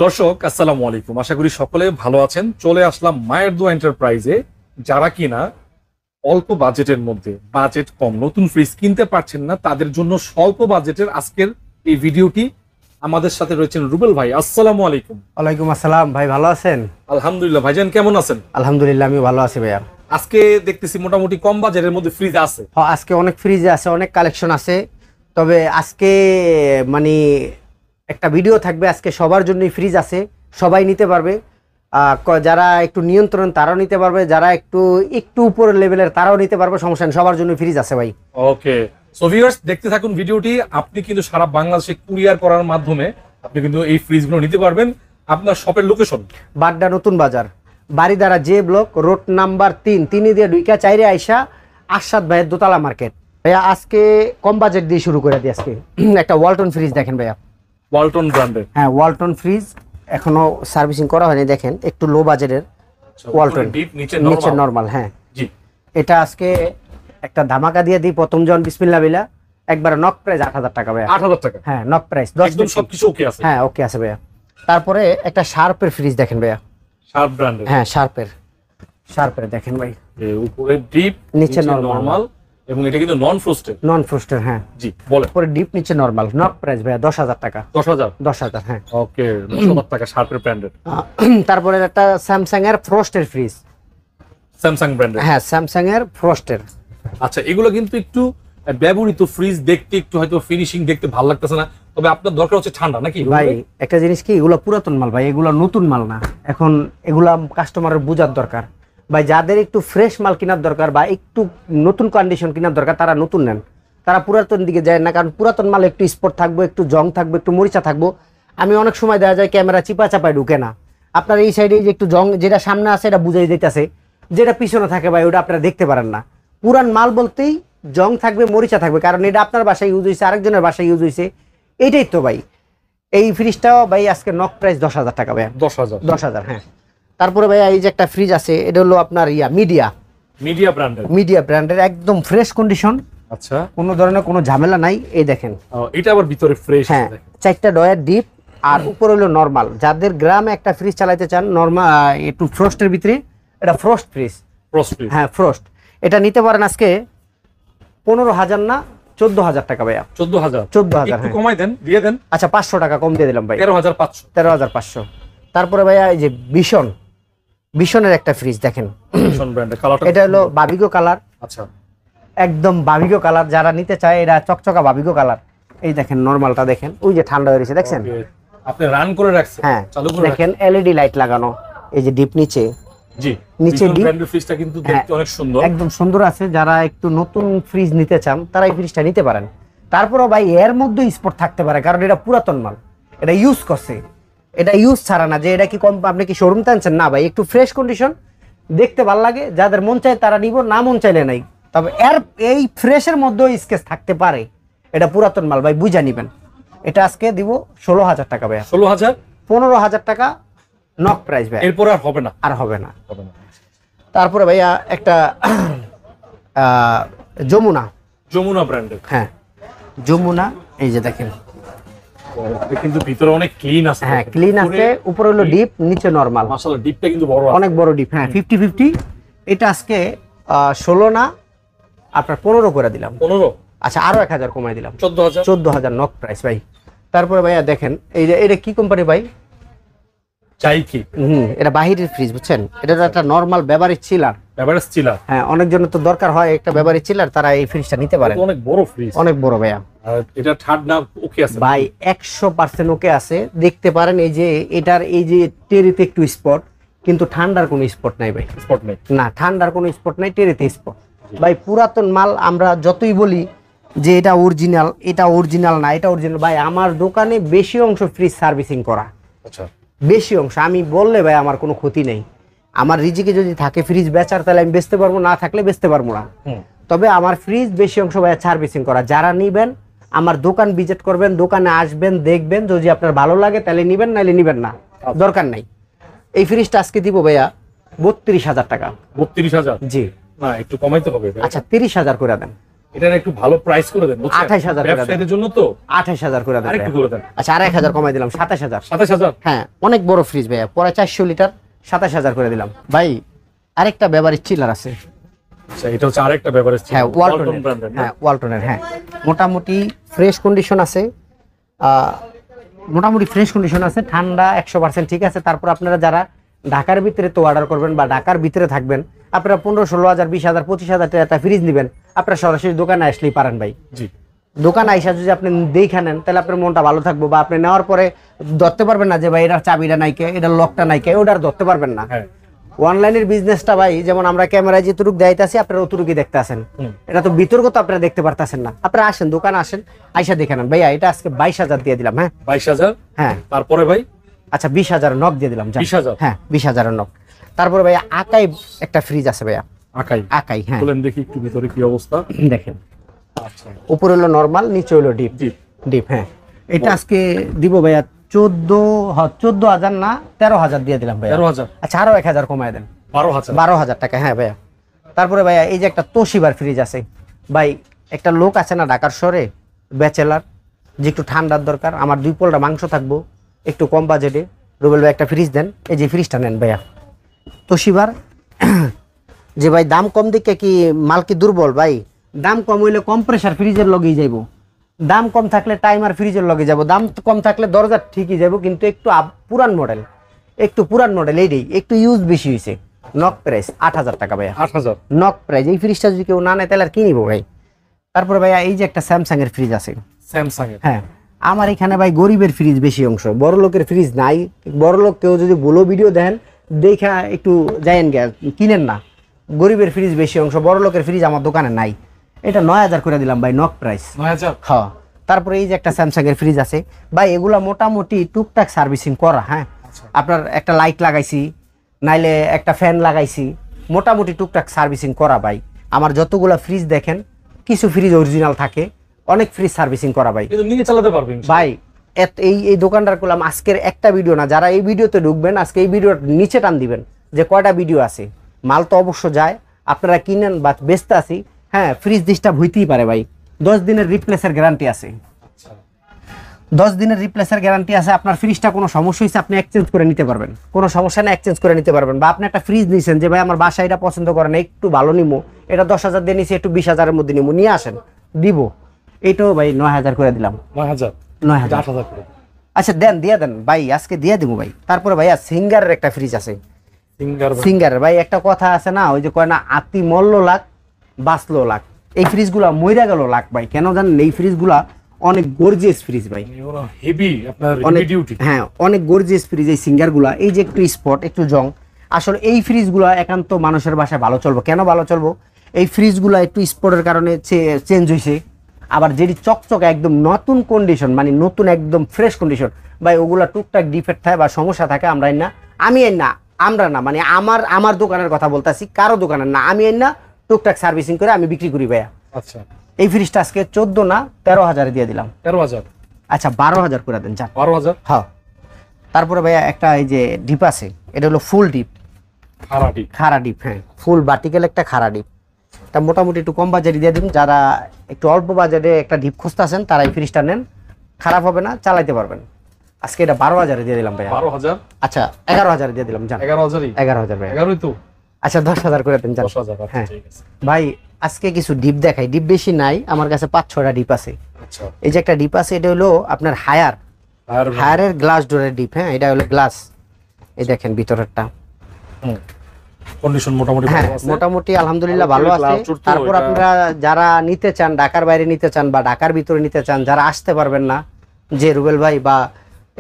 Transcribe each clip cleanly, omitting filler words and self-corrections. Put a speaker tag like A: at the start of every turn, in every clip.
A: দর্শক আসসালামু আলাইকুম, আশা করি সকলে ভালো আছেন। চলে আসলাম মায়ের দোয়া এন্টারপ্রাইজে। যারা কিনা অল্প বাজেটের মধ্যে, বাজেট কম, নতুন ফ্রিজ কিনতে পারছেন না, তাদের জন্য স্বল্প বাজেটের আজকের এই ভিডিওটি। আমাদের সাথে রয়েছেন রুবেল ভাই। আসসালামু আলাইকুম।
B: ওয়ালাইকুম আসসালাম ভাই, ভালো আছেন?
A: আলহামদুলিল্লাহ। ভাইজান কেমন আছেন?
B: আলহামদুলিল্লাহ, আমি ভালো আছি ভাইয়া।
A: আজকে দেখতেছি মোটামুটি কম বাজেটের মধ্যে ফ্রিজ আছে।
B: আজকে অনেক ফ্রিজ আছে, অনেক কালেকশন আছে। তবে আজকে মানে একটা ভিডিও থাকবে, আজকে সবার জন্যই ফ্রিজ আছে, সবাই নিতে পারবে। যারা একটু নিয়ন্ত্রণ তারাও নিতে পারবে, যারা একটু একটু উপরের লেভেলের তারাও নিতে পারবে, সমস্যা নেই, সবার জন্য ফ্রিজ আছে ভাই।
A: ওকে, সো ভিউয়ার্স দেখতে থাকুন ভিডিওটি। আপনি কিন্তু সারা বাংলাদেশে কুরিয়ার করার মাধ্যমে আপনি কিন্তু এই ফ্রিজগুলো নিতে পারবেন। আপনার শপের লোকেশন
B: বাড্ডা নতুন বাজার, বাড়িদারা জে ব্লক, রোড নাম্বার 3 দিয়ে ঢুইকা 4 আইসা আরশাদ ভাইয়ের দোতলা মার্কেট। ভাইয়া আজকে কম বাজেট দিয়ে শুরু করে দিই। আজকে একটা ওয়ালটন ফ্রিজ দেখেন ভাইয়া,
A: ওয়ালটন ব্র্যান্ডের।
B: হ্যাঁ, ওয়ালটন ফ্রিজ এখনো সার্ভিসিং করা হয়নি, দেখেন একটু লো বাজেটের ওয়ালটন, নিচে নরমাল। হ্যাঁ
A: জি,
B: এটা আজকে একটা ধামাকা দিয়ে দিই। প্রথম জন বিসমিল্লাহ বিলা, একবার নক প্রাইস 8,000 টাকা ভাইয়া।
A: 8,000 টাকা?
B: হ্যাঁ, নক প্রাইস 10
A: একদম সবকিছু ওকে আছে।
B: হ্যাঁ ওকে আছে ভাইয়া। তারপরে একটা শার্পের ফ্রিজ দেখেন ভাইয়া,
A: শার্প ব্র্যান্ডের।
B: হ্যাঁ শার্পের দেখেন ভাই,
A: উপরে ডিপ,
B: নিচে
A: নরমাল, এবং এটা কিন্তু নন ফ্রস্টেড।
B: নন ফ্রস্টেড, হ্যাঁ
A: জি বলেন।
B: উপরে ডিপ, নিচে নরমাল। নক প্রাইস ভাইয়া 10,000 টাকা।
A: 10,000?
B: হ্যাঁ
A: ওকে, 10,000 টাকা শার্পের ব্র্যান্ডের।
B: তারপরে একটা স্যামসাং এর ফ্রস্টের ফ্রিজ,
A: স্যামসাং ব্র্যান্ডের।
B: হ্যাঁ স্যামসাং এর ফ্রস্টের।
A: আচ্ছা, এগুলো কিন্তু একটু ব্যবহৃত ফ্রিজ, দেখতে একটু হয়তো ফিনিশিং দেখতে ভালো লাগতেছে না, তবে আপনার দরকার হচ্ছে ঠান্ডা নাকি
B: ভাই? একটা জিনিস কি, এগুলো পুরাতন মাল ভাই, এগুলো নতুন মাল না। এখন এগুলা কাস্টমারের বোঝার দরকার ভাই। যাদের একটু ফ্রেশ মাল কেনার দরকার বা একটু নতুন কন্ডিশন কেনার দরকার, তারা নতুন নেন, তারা পুরাতন দিকে যায় না। কারণ পুরাতন মাল একটু স্পট থাকবো, একটু জং থাকবো, একটু মরিচা থাকবো। আমি অনেক সময় দেখা যায় ক্যামেরা চিপা চাপায় ঢুকে না। আপনার এই সাইডে যে একটু জং, যেটা সামনে আছে এটা বুঝাই দিতেছে, যেটা পিছনে থাকে ভাই ওটা আপনারা দেখতে পারেন না। পুরান মাল বলতেই জং থাকবে, মরিচা থাকবে, কারণ এটা আপনার বাসায় ইউজ হয়েছে, আরেকজনের বাসায় ইউজ হয়েছে, এইটাই তো ভাই। এই ফ্রিজটাও ভাই আজকে নক প্রাইস 10,000 টাকা ভাই। 10,000 হ্যাঁ। তারপরে ভাই এই যে একটা ফ্রিজ আছে, এটা হলো আপনার মিডিয়া ব্র্যান্ডের, একদম ফ্রেশ কন্ডিশন।
A: আচ্ছা,
B: কোনো ধরনের কোনো ঝামেলা নাই। এই দেখেন,
A: এটা আবার ভিতরে ফ্রেশ।
B: হ্যাঁ, 4টা ডয়ার ডিপ, আর উপরে হলো নরমাল। যাদের গ্রামে একটা ফ্রিজ চালাতে চান নরমাল, একটু ফ্রস্টের ভিতরে, এটা ফ্রস্ট ফ্রিজ। হ্যাঁ ফ্রস্ট, এটা নিতে পারেন আজকে 15,000 না 14,000 টাকা ভাইয়া। 14,000
A: একটু কমাই দেন, দিয়ে দেন।
B: আচ্ছা 500 টাকা কম দিয়ে দিলাম ভাই,
A: 13,500।
B: তারপরে ভাইয়া এই যে বিশনের একটা ফ্রিজ দেখেন, এটা হলো বাবিগো কালার।
A: আচ্ছা,
B: একদম বাবিগো কালার, যারা নিতে চায় এটা চকচকা বাবিগো কালার। এই দেখেন নরমালটা দেখেন, ওই যে ঠান্ডা হয়ে গেছে দেখছেন,
A: আপনি রান করে রাখছেন।
B: হ্যাঁ
A: চালু করে
B: দেখেন, এলইডি লাইট লাগানো। এই যে ডিপ নিচে,
A: জি
B: নিচে ডিপ,
A: ব্র্যান্ডের ফ্রিজটা কিন্তু দেখতে অনেক সুন্দর,
B: একদম সুন্দর আছে। যারা একটু নতুন ফ্রিজ নিতে চান তারা এই ফ্রিজটা নিতে পারেন। তারপরও ভাই এর মধ্যে স্পট থাকতে পারে, কারণ এটা পুরাতন মাল, এটা ইউজ করছে, এটা ইউজ ছাড়া না যে এটা কি কম। আপনি কি শোরুম টানছেন না ভাই, একটু ফ্রেশ কন্ডিশন দেখতে ভালো লাগে, যাদের মন চায় তারা নিব, না মন চাইলে নাই। তবে এর এই ফ্রেশের মধ্যেও স্কেচ থাকতে পারে, এটা পুরাতন মাল ভাই, বুঝা নিবেন। এটা আজকে দিব 16,000 টাকা ভাই।
A: 16,000?
B: 15,000 টাকা নক প্রাইস ভাই,
A: এরপর আর হবে না।
B: তারপরে ভাইয়া একটা যমুনা
A: ব্র্যান্ডের,
B: হ্যাঁ যমুনা। এই যে দেখেন,
A: কিন্তু ভিতরে অনেক ক্লিন আছে।
B: হ্যাঁ ক্লিন আছে, উপরে হলো ডিপ, নিচে নরমাল।
A: মাশাআল্লাহ, ডিপটা কিন্তু বড় আছে,
B: অনেক বড় ডিপ। হ্যাঁ 50-50। এটা আজকে 16 না আপনার 15 করে দিলাম।
A: 15?
B: আচ্ছা আরো 1,000 কমাই দিলাম,
A: 14,000
B: নক প্রাইস ভাই। তারপরে ভাইয়া দেখেন, এই যে এটা কি কোম্পানি ভাই?
A: চাই কি?
B: এটা বাহিরের ফ্রিজ, বুঝছেন? এটা একটা নরমাল বেভারেজ চিলার।
A: হ্যাঁ,
B: অনেকজনের তো দরকার হয় একটা বেভারেজ চিলার, তারা এই ফ্রিজটা নিতে পারে।
A: অনেক বড় ফ্রিজ,
B: অনেক বড় ভাইয়া।
A: এটা ঠান্ডা ওকে আছে
B: ভাই, 100% ওকে আছে। দেখতে পারেন এই যে এটার এই যে টেরিতে একটু স্পট, কিন্তু ঠান্ডার কোনো স্পট নাই ভাই।
A: স্পট নেই
B: না, ঠান্ডার কোনো স্পট নাই, টেরিতে স্পট ভাই। পুরাতন মাল আমরা যতই বলি যে এটা অরিজিনাল, এটা অরিজিনাল না, এটা অরিজিনাল ভাই, আমার দোকানে বেশি অংশ ফ্রিজ সার্ভিসিং করা।
A: আচ্ছা,
B: বেশি অংশ আমি বললে ভাই আমার কোনো ক্ষতি নেই। আমার রিজিকে যদি থাকে ফ্রিজ বেচার, তাহলে আমি বেচতে পারবো, না থাকলে বেচতে পারবো না। তবে আমার ফ্রিজ বেশি অংশ ভাই সার্ভিসিং করা। যারা নিবেন আমার দোকান ভিজিট করবেন, দোকানে আসবেন, দেখবেন, যদি আপনার ভালো লাগে তাহলে নিবেন, নাইলে নিবেন না, দরকার নাই। এই ফ্রিজটা আজকে দিব ভাইয়া 32,000 টাকা।
A: 32,000?
B: জি
A: না, একটু কমাইতে হবে।
B: আচ্ছা 30,000 করে দেন।
A: এটা একটু ভালো প্রাইস করে দেন,
B: 28,000 করে দেন।
A: ব্যবসায়ীদের জন্য তো
B: 28,000 করে দেন
A: আরেকটু
B: ভাইয়া।
A: করে দেন।
B: আচ্ছা, আর 1,000 কমাই দিলাম, 27,000।
A: 27,000।
B: হ্যাঁ, অনেক বড় ফ্রিজ ভাইয়া, পরে 400 লিটার, 27,000 করে দিলাম ভাই। আরেকটা ব্যবহারিক চিলার আছে,
A: আচ্ছা, এটা হচ্ছে আরেকটা ব্যাপারে।
B: হ্যাঁ
A: ওয়ালটন
B: ওয়ালটনের,
A: ব্র্যান্ডের।
B: হ্যাঁ ওয়ালটনের, হ্যাঁ মোটামুটি ফ্রেশ কন্ডিশন আছে, মোটামুটি ফ্রেশ কন্ডিশন আছে, ঠান্ডা 100% ঠিক আছে। তারপর আপনারা যারা ঢাকার ভিতরে তো অর্ডার করবেন বা ঢাকার ভিতরে থাকবেন, আপনারা 15-16,000, 20,000, 25,000 টাকা একটা ফ্রিজ নেবেন, আপনারা সরাসরি দোকানে আসলেই পারেন ভাই।
A: জি।
B: দোকানে আইসা যদি আপনি দেখে নেন তাহলে আপনার মনটা ভালো থাকবো, বা আপনি নেওয়ার পরে ধরতে পারবেন না যে ভাই এটার চাবিটা নাইকে, এটার লকটা নাইকে, ওটার ধরতে পারবেন না।
A: হ্যাঁ।
B: অনলাইনের বিজনেসটা ভাই, যেমন আমরা ক্যামেরায় যেটুকু দেখাইতেছি আপনারা অতটুকুই দেখতে আসেন, এটা তো বিতর্ক তো আপনারা দেখতে পারতেছেন না। আপনারা আসেন, দোকানে আসেন, আইসা দেখে নেন। ভাইয়া এটা আজকে 22,000 দিয়ে দিলাম। হ্যাঁ
A: 22,000।
B: হ্যাঁ,
A: তারপরে ভাই
B: আচ্ছা 20,000 নক দিয়ে দিলাম।
A: 20,000।
B: হ্যাঁ 20,000 নক। তারপরে ভাইয়া আকাই একটা ফ্রিজ আছে ভাইয়া,
A: আকাই।
B: আকাই, হ্যাঁ
A: বলেন দেখি একটু ভিতরে কি অবস্থা।
B: দেখেন,
A: আচ্ছা,
B: উপরে হলো নরমাল, নিচে হলো ডিপ।
A: ডিপ।
B: ডিপ, হ্যাঁ। এটা আজকে দিব ভাইয়া 14,000 না 13,000 দিয়ে দিলাম ভাইয়া।
A: 13,000।
B: আচ্ছা, আরো 1,000 কমায় দেন,
A: 12,000।
B: 12,000 টাকা। হ্যাঁ ভাইয়া। তারপরে ভাইয়া এই যে একটা তোশিবার ফ্রিজ আছে ভাই, একটা লোক আছে না ঢাকার শহরে, ব্যাচেলার, যে একটু ঠান্ডার দরকার, আমার 2 পোলটা মাংস থাকবো, একটু কম বাজেটে, রুবেল ভাই একটা ফ্রিজ দেন। এই যে ফ্রিজটা নেন ভাইয়া, তোশিবার। যে ভাই দাম কম দিকে কি মাল কি দুর্বল ভাই? দাম কম হইলে কম্প্রেসার ফ্রিজের লগেই যাইব, দাম কম থাকলে টাইমার ফ্রিজের লগে যাব, দাম কম থাকলে দরজা ঠিকই যাব, কিন্তু একটু পুরান মডেল, একটু পুরান মডেল, এইটাই একটু ইউজ বেশি হয়েছে। নক প্রাইস 8,000 টাকা ভাইয়া।
A: 8,000।
B: Knock price. এই ফ্রিজটা যদি কেউ না নেয় তাহলে আর কি নিবো ভাই। তারপরে ভাইয়া এই যে একটা স্যামসাং এর ফ্রিজ আছে।
A: স্যামসাং এর।
B: হ্যাঁ, আমার এখানে ভাই গরিবের ফ্রিজ বেশি অংশ, বড় লোকের ফ্রিজ নাই। বড় লোক কেউ যদি বলো ভিডিও দেন দেখা একটু যায়েন গে, কিনেন না। গরিবের ফ্রিজ বেশি অংশ, বড় লোকের ফ্রিজ আমার দোকানে নাই। এটা 9,000 করে দিলাম ভাই, নক প্রাইস।
A: 9,000।
B: হ্যাঁ। তারপরে এই যে একটা স্যামসাং এর ফ্রিজ আছে ভাই, এগুলা মোটামুটি টুকটাক সার্ভিসিং করা। হ্যাঁ, আপনার একটা লাইট লাগাইছি, নাইলে একটা ফ্যান লাগাইছি, মোটামুটি টুকটাক সার্ভিসিং করা ভাই। আমার যতগুলা ফ্রিজ দেখেন, কিছু ফ্রিজ অরিজিনাল থাকে, অনেক ফ্রিজ সার্ভিসিং করা ভাই।
A: কিন্তু নিয়ে চালাতে পারবেন
B: ভাই এই দোকানদার করলাম আজকের একটা ভিডিও না, যারা এই ভিডিওতে ঢুকবেন আজকে এই ভিডিওর নিচে টান দিবেন যে কয়টা ভিডিও আছে। মাল তো অবশ্য যায়, আপনারা কিনেন বা বেচতে আসি। হ্যাঁ, ফ্রিজ ডিস্টার্ব হইতেই পারে ভাই, 10 দিনের রিপ্লেসের গ্যারান্টি আছে। 10 দিনের রিপ্লেসের গ্যারান্টি আছে। আপনার ফ্রিজটা কোনো সমস্যা হয়েছে আপনি এক্সচেঞ্জ করে নিতে পারবেন, কোনো সমস্যা না, এক্সচেঞ্জ করে নিতে পারবেন। বা আপনি একটা ফ্রিজ নিয়েছেন যে ভাই আমার বাসায় এটা পছন্দ করেন, একটু ভালো নিমো, এটা 10,000 দিয়ে নিছি, একটু 20,000-এর মধ্যে নিমো, নিয়ে আসেন, দিব। এইটাও ভাই 9,000 করে দিলাম।
A: 9,000।
B: 9,000।
A: 8,000 করে।
B: আচ্ছা দেন, দিয়ে দেন ভাই, আজকে দিয়ে দিব ভাই। তারপরে ভাইয়া সিঙ্গারের একটা ফ্রিজ আছে।
A: সিঙ্গার।
B: সিঙ্গারের ভাই একটা কথা আছে না, ওই যে কয় না, আতি মল্ল লাখ বাঁচলো লাখ। এই ফ্রিজগুলা মইরা গেল লাখ ভাই। কেন জানেন? এই ফ্রিজগুলা অনেক গর্জিয়াস ফ্রিজ ভাই,
A: হেভি আপনার
B: অনেক,
A: ডিউটি।
B: হ্যাঁ অনেক গর্জিয়াস ফ্রিজ এই সিঙ্গারগুলা। এই যে একটু স্পট, একটু জং, আসলে এই ফ্রিজগুলা একান্ত মানুষের বাসায় ভালো চলবো। কেন ভালো চলবো? এই ফ্রিজগুলা একটু স্পটের কারণে চেঞ্জ হয়েছে। আবার যেটি চকচকে একদম নতুন কন্ডিশন, মানে নতুন একদম ফ্রেশ কন্ডিশন ভাই, ওগুলা টুকটাক ডিফেক্ট থাকে বা সমস্যা থাকে, আমরা না, আমি না, আমরা না, মানে আমার দোকানের কথা বলতেছি, কারো দোকানের না, আমি না টুকটাক সার্ভিসিং করে আমি বিক্রি করি ভাইয়া।
A: আচ্ছা,
B: এই ফ্রিজটা আজকে 14 না 13,000 দিয়ে দিলাম।
A: 13,000।
B: আচ্ছা 12,000 করে দেন, যান।
A: 12,000।
B: হ্যাঁ। তারপরে ভাইয়া একটা এই যে ডিপ আছে, এটা হলো ফুল ডিপ,
A: খারাটি।
B: খাড়া ডিপ, হ্যাঁ ফুল ভার্টিক্যাল একটা খাড়া ডিপ। তা মোটামুটি একটু কম বাজেটে দিয়ে দিন। যারা একটু অল্প বাজেটে একটা ডিপ খুঁজতেছেন তারা এই ফ্রিজটা নেন, খারাপ হবে না, চালাইতে পারবেন। আজকে এটা 12,000 দিয়ে দিলাম ভাইয়া।
A: 12,000।
B: আচ্ছা 11,000 দিয়ে দিলাম, যান।
A: 11,000ই।
B: 11,000 ভাইয়া।
A: 11ই তো।
B: আচ্ছা 10,000 করে দেন, যান।
A: 10,000। আচ্ছা,
B: হ্যাঁ
A: ঠিক আছে।
B: ভাই আজকে কিছু ডিপ দেখাই। ডিপ বেশি নাই আমার কাছে, 5-6টা ডিপ আছে।
A: আচ্ছা।
B: এই যে একটা ডিপ আছে, এটা হলো আপনার হায়ারের গ্লাস ডোরের ডিপ। হ্যাঁ, এটা হলো গ্লাস। এই দেখেন ভিতরেরটা,
A: কন্ডিশন মোটামুটি
B: হ্যাঁ
A: ভালো আছে।
B: মোটামুটি আলহামদুলিল্লাহ ভালো আছে।
A: ক্লাউড চুট তো
B: তারপর
A: এটা-
B: আপনারা যারা নিতে চান, ঢাকার বাইরে নিতে চান বা ঢাকার ভিতরে নিতে চান, যারা আসতে পারবেন না, যে রুবেল ভাই বা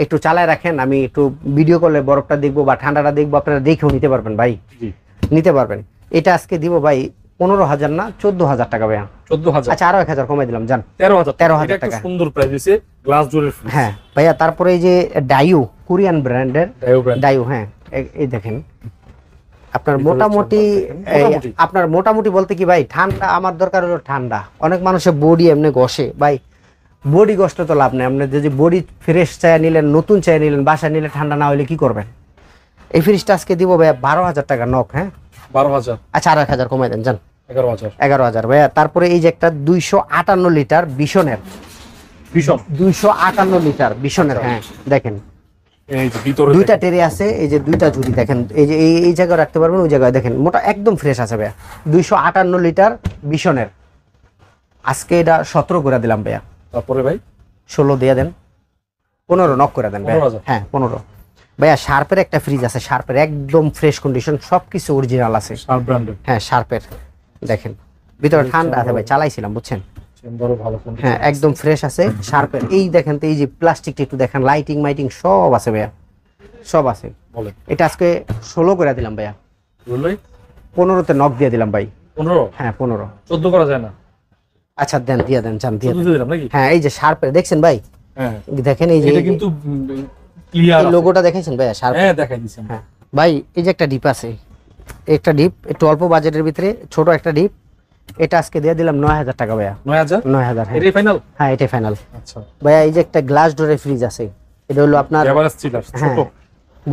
B: একটু চালায় রাখেন, আমি একটু ভিডিও করলে বরফটা দেখবো বা ঠান্ডাটা দেখবো, আপনারা দেখেও নিতে পারবেন ভাই,
A: জি।
B: নিতে পারবেন। এটা আজকে দিব ভাই 15,000 না 14,000 টাকা ভাইয়া।
A: 14,000।
B: আচ্ছা আরো 1,000 কমাই দিলাম, যান।
A: 13,000।
B: 13,000
A: এটা একটা
B: টাকা।
A: সুন্দর প্রাইস দিয়েছে, গ্লাস ডোরের ফ্রিজ।
B: হ্যাঁ ভাইয়া। তারপরে এই যে ডাইউ, কোরিয়ান ব্র্যান্ডের
A: ডাইও ব্র্যান্ড।
B: ডাইউ, হ্যাঁ এই দেখেন আপনার
A: ভিতরে
B: মোটামুটি,
A: মোটামুটি।
B: আপনার মোটামুটি বলতে কি ভাই, ঠান্ডা আমার দরকার হলো ঠান্ডা। অনেক মানুষের বডি এমনি ঘষে ভাই, বডি কষ্ট তো লাভ নেই। আপনি যদি বডি ফ্রেশ চায় নিলেন, নতুন চায় নিলেন, বাসা নিলে ঠান্ডা না হলে কি করবেন? এই ফ্রিজটা আজকে দিব ভাই 12,000 টাকা নক। হ্যাঁ
A: 12,000।
B: আচ্ছা আরো 1,000 কমাই দেন, যান।
A: 11,000
B: 11,000 ভাইয়া। তারপরে এই যে একটা 258 লিটার বিশনের,
A: ভীষণ
B: 258 লিটার বিশনের, হ্যাঁ দেখেন
A: এই যে ভিতরে
B: দুইটা টেরে আছে, এই যে দুইটা ঝুড়ি দেখেন, এই যে এই জায়গায় রাখতে পারবেন, ওই জায়গায় দেখেন মোটা একদম ফ্রেশ আছে ভাইয়া। 258 লিটার বিশনের, আজকে এটা 17 করে দিলাম ভাইয়া।
A: তারপরে ভাই
B: 16 দিয়ে দেন, 15 নক করে দেন ভাইয়া।
A: 15,000
B: হ্যাঁ 15 ভাইয়া। শার্পের একটা ফ্রিজ আছে, শার্পের একদম ফ্রেশ কন্ডিশন, সবকিছু অরিজিনাল আছে।
A: শার্প ব্র্যান্ডের
B: হ্যাঁ শার্পের দেখেন, ভিতরে ঠান্ডা আছে ভাই, চালাইছিলাম বুঝছেন।
A: চেম্বারও ভালো কোন
B: হ্যাঁ একদম ফ্রেশ আছে শার্পের। এই দেখেন তো, এই যে প্লাস্টিকটা একটু দেখেন, লাইটিং মাইটিং সব আছে ভাইয়া, সব আছে।
A: বলে
B: এটা আজকে 16 করে দিলাম ভাইয়া।
A: বললেই
B: 15তে নক দিয়ে দিলাম ভাই।
A: 15
B: হ্যাঁ 15।
A: 14 করা যায় না?
B: আচ্ছা দেন, দিয়ে দেন, চান দিয়ে
A: 14
B: দেন।
A: দিয়ে দিলাম নাকি?
B: হ্যাঁ এই যে শার্পের দেখছেন ভাই,
A: হ্যাঁ
B: দেখেন এই যে
A: এটা কিন্তু ক্লিয়ার
B: এই লোগোটা দেখেছেন ভাইয়া শার্প।
A: হ্যাঁ দেখাই দিছেন।
B: হ্যাঁ ভাই এই যে একটা ডিপ আছে, একটা ডিপ একটু অল্প বাজেটের ভিতরে ছোট একটা ডিপ, এটা আজকে দিয়ে দিলাম 9,000 টাকা ভাইয়া।
A: 9,000
B: 9,000 হ্যাঁ।
A: এটাই ফাইনাল?
B: হ্যাঁ এটাই ফাইনাল
A: আচ্ছা
B: ভাইয়া। এই যে একটা গ্লাস ডোরের ফ্রিজ আছে, এটা হলো আপনার
A: এভারেজ চিলার
B: হ্যাঁ
A: ছোট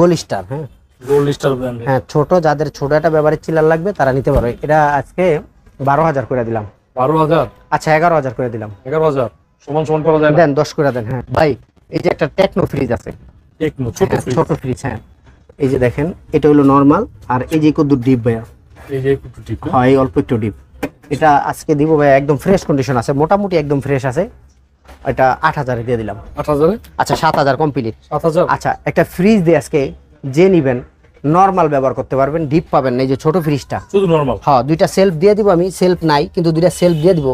B: গোলিস্টার। হ্যাঁ
A: গোল্ড স্টার ব্র্যান্ড।
B: হ্যাঁ ছোট, যাদের ছোট একটা ব্যবহারের চিলার লাগবে তারা নিতে পারবে। এটা আজকে 12,000 করে দিলাম।
A: 12,000
B: আচ্ছা 11,000 করে দিলাম।
A: 11,000 সমান সমান করা যায় না?
B: দেন 10 করে দেন। হ্যাঁ ভাই এই যে একটা টেকনো ফ্রিজ আছে,
A: টেকনো ছোট
B: হ্যাঁ,
A: ফ্রিজ।
B: ছোট ফ্রিজ। হ্যাঁ এই যে দেখেন, এটা হলো নরমাল, আর এই যে কত ডিপ ভাইয়া।
A: এই যে একটু ঠিক না?
B: হয় অল্প একটু ডিপ। এটা আজকে দিব ভাই, একদম ফ্রেশ কন্ডিশন আছে, মোটামুটি একদম ফ্রেশ আছে। এটা 8,000 দিয়ে দিলাম।
A: 8,000 এ?
B: আচ্ছা 7,000 কমপ্লিট।
A: 7,000
B: আচ্ছা একটা ফ্রিজ দিয়ে আজকে যে নিবেন নরমাল ব্যবহার করতে পারবেন, ডিপ পাবেন না। এই যে ছোট ফ্রিজটা,
A: শুধু নরমাল?
B: হ্যাঁ দুইটা সেলফ দিয়ে দিব আমি, সেলফ নাই কিন্তু দুইটা সেলফ দিয়ে দিব,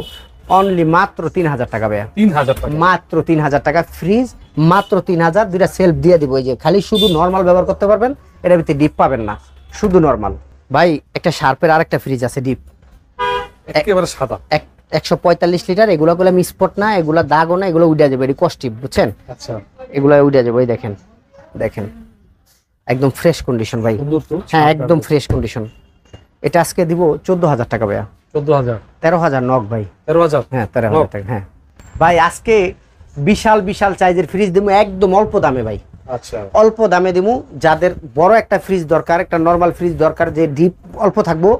B: অনলি মাত্র 3,000 টাকা ভাইয়া।
A: 3,000 টাকা?
B: মাত্র 3,000 টাকা ফ্রিজ, মাত্র 3,000, দুইটা সেলফ দিয়ে দিব। এই যে খালি শুধু নরমাল ব্যবহার করতে পারবেন, এটার ভিতরে ডিপ পাবেন না, শুধু নরমাল। ভাই একটা শার্পের আরেকটা ফ্রিজ আছে ডিপ,
A: একেবারে সাদা।
B: 145 লিটার। এগুলো গুলো মিসপট না, এগুলো দাগও না, এগুলো উড়ে যাবে, এটি কস্টিভ বুঝছেন,
A: আচ্ছা
B: এগুলো উড়ে যাবে। ওই দেখেন, দেখেন একদম ফ্রেশ কন্ডিশন ভাই।
A: সুন্দর তো।
B: হ্যাঁ একদম ফ্রেশ কন্ডিশন। এটা আজকে দিব 14,000 টাকা ভাইয়া।
A: 14,000
B: 13,000 নক ভাই।
A: 13,000
B: হ্যাঁ 13,000 টাকা। হ্যাঁ ভাই আজকে বিশাল বিশাল সাইজের ফ্রিজ দিব একদম অল্প দামে ভাই,
A: আচ্ছা
B: অল্প দামে দিব। যাদের বড় একটা ফ্রিজ দরকার, একটা নরমাল ফ্রিজ দরকার, যে ডিপ অল্প থাকবো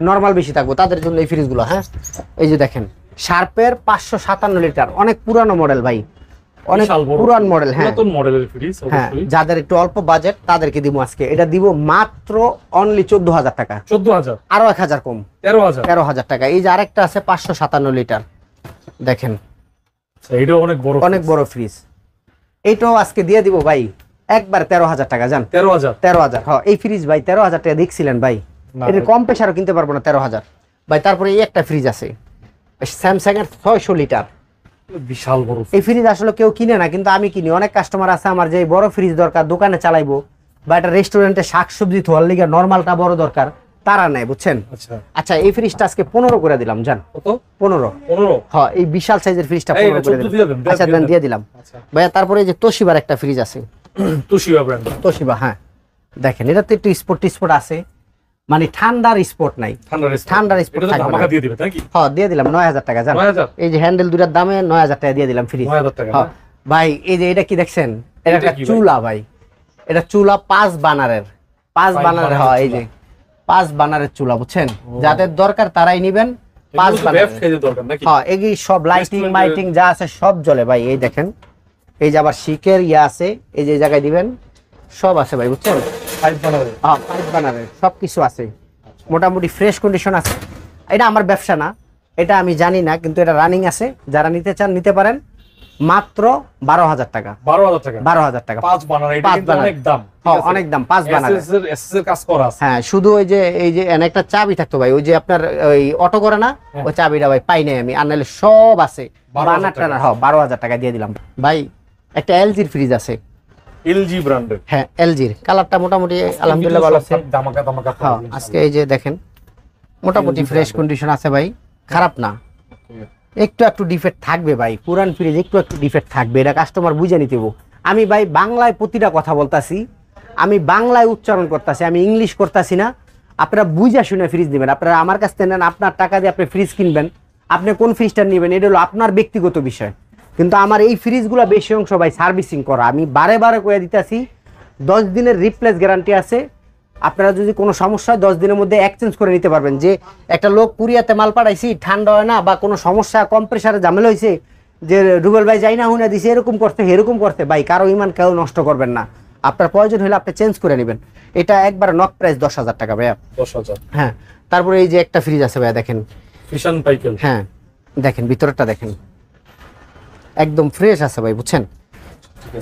B: নরমাল বেশি থাকবো, তাদের জন্য এই ফ্রিজগুলো। হ্যাঁ এই যে দেখেন শার্পের 557 লিটার, অনেক পুরানো মডেল ভাই, অনেক
A: বিশাল বড়।
B: পুরান মডেল। হ্যাঁ
A: নতুন মডেলের ফ্রিজ
B: হ্যাঁ,
A: অবশ্যই।
B: যাদের একটু অল্প বাজেট তাদেরকে দিব আজকে। এটা দিব মাত্র অনলি 14,000 টাকা,
A: 14,000
B: আরো 1,000 কম,
A: 13,000
B: 13,000 টাকা। এই যে আরেকটা আছে 557 লিটার, দেখেন
A: আচ্ছা এটা অনেক বড়
B: অনেক বড় ফ্রিজ। এইটাও আজকে দিয়ে দিব ভাই একবার 13,000 টাকা। জান
A: 13,000
B: 13,000। হ্যাঁ এই ফ্রিজ ভাই 13,000 টাকা দেখছিলেন ভাই,
A: না,
B: এটা কম পেশারও কিনতে পারবো না 13,000 ভাই। তারপরে এই একটা ফ্রিজ আছে স্যামসাং এর 600 লিটার,
A: বিশাল বড়
B: এই ফ্রিজ আসলে কেউ কিনে না, কিন্তু আমি কিনি। অনেক কাস্টমার আছে আমার যে বড় ফ্রিজ দরকার, দোকানে চালাইবো বা একটা রেস্টুরেন্টে শাকসবজি ধোয়ার লিগে নরমালটা বড় দরকার, তারা নেয় বুঝছেন।
A: আচ্ছা
B: আচ্ছা এই ফ্রিজটা আজকে 15 করে দিলাম। জান
A: কত?
B: 15।
A: 15
B: হ্যাঁ এই বিশাল সাইজের ফ্রিজটা
A: এই
B: 15 করে
A: 14
B: দিলাম।
A: দিয়ে দেন,
B: আচ্ছা দেন দিয়ে দিলাম
A: আচ্ছা
B: ভাইয়া। তারপরে এই যে তোশিবার একটা ফ্রিজ আছে,
A: তুশিবা ব্র্যান্ড।
B: তোশিবা। হ্যাঁ দেখেন এটাতে একটু স্পট আছে, মানে ঠান্ডার স্পট নাই, ঠান্ডার স্পট
A: এটা তো
B: থাকবে
A: ধামাকা
B: না।
A: দিয়ে দিবে নাকি?
B: হ্যাঁ দিয়ে দিলাম 9,000 টাকা। জান
A: 9,000
B: এই যে হ্যান্ডেল দুটার দামে 9,000 টাকা দিয়ে দিলাম ফ্রিজ।
A: 9,000 টাকা
B: হ্যাঁ
A: না?
B: ভাই এই যে এটা কি দেখছেন, এটা
A: এটা
B: একটা
A: কি ভাই?
B: চুলা ভাই, এটা চুলা 5 বানারের, 5 বানারের।
A: বানারের
B: হয় এই
A: চুলা।
B: যে 5 বানারের চুলা বুঝছেন, যাদের দরকার তারাই নিবেন। 5
A: এগুলো তো
B: বানারের।
A: ব্যবসা খাইতে দরকার নাকি?
B: হ্যাঁ এই সব লাইটিং
A: Restaurant-এ-
B: মাইটিং যা আছে সব জ্বলে ভাই। এই দেখেন এই যে আবার শিকের ইয়া আছে, এই যে এই জায়গায় দিবেন, সব আছে ভাই বুঝছেন।
A: 5 বানাবে।
B: হ্যাঁ 5 বানারের সব কিছু আছে, মোটামুটি ফ্রেশ কন্ডিশন আছে। এটা আমার ব্যবসা না, এটা আমি জানি না, কিন্তু এটা রানিং আছে। যারা নিতে চান নিতে পারেন, মাত্র 12,000 টাকা।
A: 12,000 টাকা
B: 12,000 টাকা।
A: 5 বানাবে, এটা
B: 5
A: কিন্তু
B: বানাবে।
A: অনেক দাম।
B: হ্যাঁ অনেক দাম 5 বানাবে।
A: এসএস এর কাজ করা আছে।
B: হ্যাঁ শুধু ওই যে এই যে এনে একটা চাবি থাকতো ভাই, ওই যে আপনার ওই অটো করে না,
A: হ্যাঁ।
B: ওই চাবিটা ভাই পাই নাই আমি, আর নাহলে সব আছে।
A: 12,000
B: বানার
A: টাকা।
B: টানার হ্যাঁ 12,000 টাকা দিয়ে দিলাম ভাই। একটা এলজির ফ্রিজ আছে,
A: এলজি ব্র্যান্ডের।
B: হ্যাঁ এলজির, কালারটা মোটামুটি আলহামদুলিল্লাহ ভালো আছে।
A: ধামাকা ধামাকা
B: হ্যাঁ আজকে এই যে দেখেন মোটামুটি ফ্রেশ কন্ডিশন আছে ভাই, খারাপ না। একটু একটু ডিফেক্ট থাকবে ভাই, পুরান ফ্রিজ একটু একটু ডিফেক্ট থাকবে, এটা কাস্টমার বুঝে নিতে হবে। আমি ভাই বাংলায় প্রতিটা কথা বলতাছি, আমি বাংলায় উচ্চারণ করতেছি, আমি ইংলিশ করতেছি না। আপনারা বুঝা শুনে ফ্রিজ নেবেন, আপনারা আমার কাছ থেকে নেন, আপনার টাকা দিয়ে আপনি ফ্রিজ কিনবেন, আপনি কোন ফ্রিজটা নেবেন এটা হলো আপনার ব্যক্তিগত বিষয়। কিন্তু আমার এই ফ্রিজগুলো বেশি অংশ ভাই সার্ভিসিং করা, আমি বারে বারে কয়ে দিতেছি 10 দিনের রিপ্লেস গ্যারান্টি আছে, আপনারা যদি কোনো সমস্যা হয় 10 দিনের মধ্যে এক্সচেঞ্জ করে নিতে পারবেন। যে একটা লোক কুরিয়াতে মাল পাঠাইছি, ঠান্ডা হয় না বা কোনো সমস্যা কম্প্রেসারে ঝামেলা হয়েছে, যে রুবেল ভাই যাই না হুনা দিছে, এরকম করতে ভাই কারো ইমান কেউ নষ্ট করবেন না। আপনার প্রয়োজন হলে আপনি চেঞ্জ করে নেবেন। এটা একবার নক প্রাইস 10,000 টাকা ভাইয়া।
A: 10,000।
B: হ্যাঁ, তারপরে এই যে একটা ফ্রিজ আছে ভাইয়া, দেখেন
A: ফিশন পাইকেল।
B: হ্যাঁ দেখেন ভিতরটা দেখেন, একদম ফ্রেশ আছে ভাই, বুঝছেন,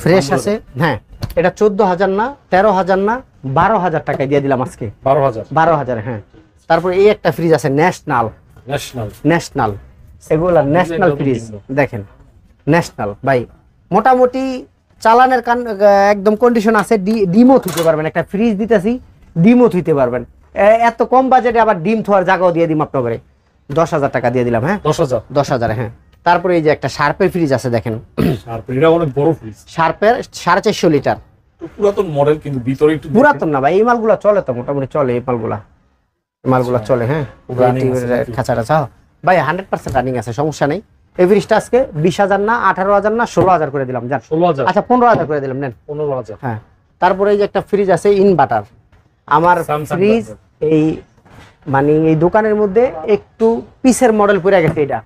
B: ফ্রেশ আছে। হ্যাঁ, এটা 14,000 না 13,000 না 12,000 টাকায় দিয়ে দিলাম আজকে। 12,000 হ্যাঁ। তারপর এই একটা ফ্রিজ আছে ন্যাশনাল, এগুলা ন্যাশনাল ফ্রিজ দেখেন, ন্যাশনাল ভাই মোটামুটি চালানের একদম কন্ডিশন আছে। ডিমও থুইতে পারবেন, একটা ফ্রিজ দিতেছি ডিমও থুইতে পারবেন। এত কম বাজেটে আবার ডিম থোয়ার জায়গাও দিয়ে দিম আপনাকে। 10,000 টাকা দিয়ে দিলাম। হ্যাঁ 10,000 হ্যাঁ। তারপরে এই যে একটা শার্পের ফ্রিজ আছে দেখেন,
A: এটা অনেক বড় ফ্রিজ,
B: শার্পের 450 লিটার,
A: পুরাতন মডেল কিন্তু ভিতরে একটু
B: পুরাতন না ভাই, এই মালগুলা চলে তো মোটামুটি চলে, এই মালগুলা চলে। হ্যাঁ খাঁচাটা চাও ভাই 100% রানিং আছে, সমস্যা নেই। এই ফ্রিজটা আজকে 20,000 না 18,000 না 16,000 করে দিলাম। যান
A: 16,000,
B: আচ্ছা 15,000 করে দিলাম, নেন
A: 15,000।
B: হ্যাঁ। তারপরে এই যে একটা ফ্রিজ আছে ইনভার্টার, আমার
A: Samsung
B: ফ্রিজ এই মানে এই দোকানের মধ্যে একটু পিসের মডেল পড়ে গেছে এটা।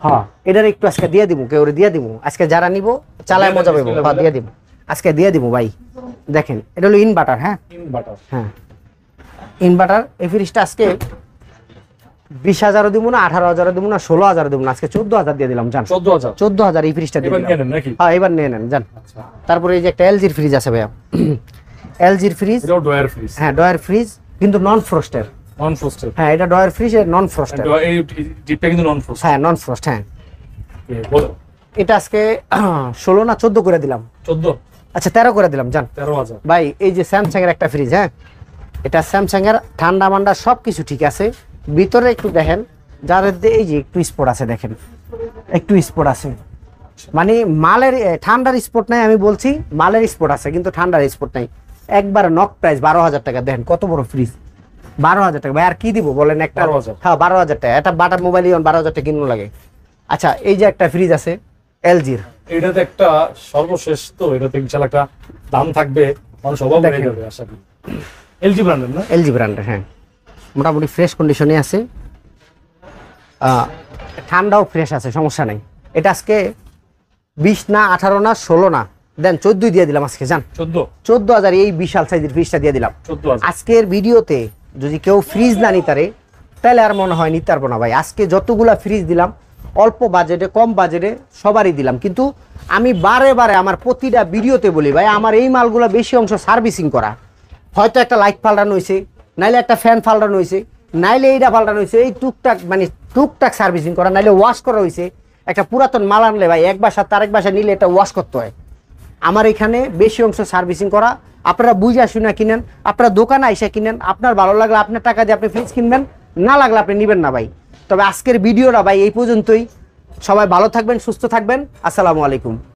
B: হ্যাঁ, এটার একটু আজকে দিয়ে দিব, কেউ দিয়ে দিব আজকে, যারা নিব চালায় মজা পাবো। হ্যাঁ দিয়ে দিব, আজকে দিয়ে দিব ভাই। দেখেন এটা হলো ইনভার্টার। হ্যাঁ হ্যাঁ ইনভার্টার। এই ফ্রিজটা আজকে 20,000 দিব না 18,000 দিব না 16,000 দিব না, আজকে 14,000 দিয়ে দিলাম। জান 14,000 এই ফ্রিজটা দিয়ে দিলাম। হ্যাঁ এবার নিয়ে নেন যান। তারপরে এই যে একটা এলজির ফ্রিজ আছে ভাইয়া, এলজির ফ্রিজ,
A: এটাও ডয়ার ফ্রিজ।
B: হ্যাঁ ডয়ার ফ্রিজ কিন্তু নন ফ্রস্টের। হ্যাঁ এটা ডয়ার ফ্রিজ, নন ফ্রস্টের।
A: এই ডিপটা কিন্তু নন ফ্রস্ট।
B: হ্যাঁ নন ফ্রস্ট। হ্যাঁ এটা আজকে 16 না 14 করে দিলাম।
A: 14,
B: আচ্ছা 13 করে দিলাম। জান
A: 13,000
B: ভাই। এই যে স্যামসাং এর একটা ফ্রিজ, হ্যাঁ এটা স্যামসাং এর, ঠান্ডা মান্ডা সবকিছু ঠিক আছে। ভিতরে একটু দেখেন, যাদের এই যে একটু স্পট আছে দেখেন, একটু স্পট আছে, মানে মালের ঠান্ডার স্পট নাই, আমি বলছি মালের স্পট আছে কিন্তু ঠান্ডার স্পট নাই। একবার নক প্রাইস 12,000 টাকা। দেখেন কত বড় ফ্রিজ, 12,000 টাকা ভাই। আর কি দিব বলেন একটা?
A: 12,000।
B: হ্যাঁ 12,000 টাকা। একটা বাটার মোবাইল 12,000 টাকা কিনবো লাগে। আচ্ছা এই যে একটা ফ্রিজ আছে এলজির,
A: এটাতে একটা সর্বশেষ, তো এটাতে ইনশাআল্লাহ একটা দাম থাকবে, মানুষ অভাব হয়ে যাবে আশা করি। এলজি ব্র্যান্ডের না?
B: এলজি ব্র্যান্ডের হ্যাঁ, মোটামুটি ফ্রেশ কন্ডিশনে আছে, ঠান্ডাও ফ্রেশ আছে, সমস্যা নাই। এটা আজকে 20 না 18 না 16 না দেন 14 দিয়ে দিলাম আজকে। জান 14,000 এই বিশাল সাইজের ফ্রিজটা দিয়ে দিলাম।
A: 14,000
B: আজকের ভিডিওতে যদি কেউ ফ্রিজ না নিতে পারে তাহলে আর মনে হয় নিতে পারবো না ভাই। আজকে যতগুলা ফ্রিজ দিলাম অল্প বাজেটে, কম বাজেটে সবারই দিলাম, কিন্তু আমি বারে বারে আমার প্রতিটা ভিডিওতে বলি ভাই আমার এই মালগুলো বেশি অংশ সার্ভিসিং করা, হয়তো একটা লাইট পাল্টানো হয়েছে, নাইলে একটা ফ্যান পাল্টানো হয়েছে, নাইলে এইটা পাল্টানো হয়েছে, এই টুকটাক মানে টুকটাক সার্ভিসিং করা, নাইলে ওয়াশ করা হয়েছে। একটা পুরাতন মাল আনলে ভাই এক বাসা তার এক বাসা নিলে এটা ওয়াশ করতে হয়। আমার এখানে বেশি অংশ সার্ভিসিং করা। আপনারা বুঝে শুনে কিনেন, আপনারা দোকানে এসে কিনেন, আপনার ভালো লাগলে আপনার টাকা দিয়ে আপনি ফ্রিজ কিনবেন, না লাগলে আপনি নেবেন না ভাই। তবে আজকের ভিডিওটা ভাই এই পর্যন্তই। সবাই ভালো থাকবেন, সুস্থ থাকবেন। আসসালামু আলাইকুম।